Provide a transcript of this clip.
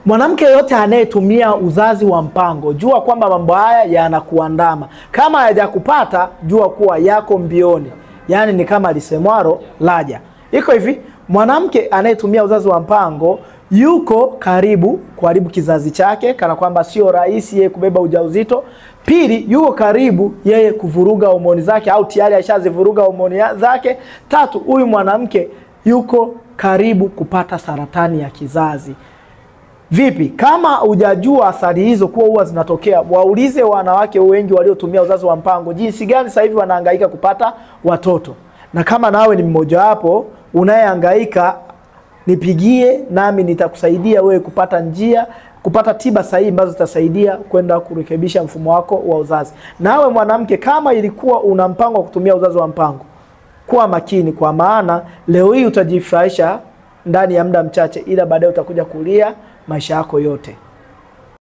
Mwanamke yote anayetumia uzazi wa mpango, jua kwamba mambo haya yanakuandama. Kama hayajakupata, jua kuwa yako mbioni. Yaani ni kama lisemwaro laja. Iko hivi, mwanamke anayetumia uzazi wa mpango yuko karibu kuharibu kizazi chake, kana kwamba sio rahisi yeye kubeba ujauzito. Pili, yuko karibu yeye kuvuruga homoni zake au tayari ashazivuruga homoni zake. Tatu, huyu mwanamke yuko karibu kupata saratani ya kizazi. Vipi? Kama hujajua athari hizo kuwa huwa zinatokea, waulize wanawake wengi waliotumia uzazi wa mpango jinsi gani sasa hivi wanahangaika kupata watoto. Na kama nawe ni mmoja wapo unayehangaika, nipigie nami nitakusaidia wewe kupata tiba sahihi ambazo zitasaidia kwenda kurekebisha mfumo wako wa uzazi. Nawe mwanamke, kama ilikuwa una mpango wa kutumia uzazi wa mpango, kuwa makini, kwa maana leo hii utajifurahisha ndani ya muda mchache, ila baadaye utakuja kulia maisha yako yote.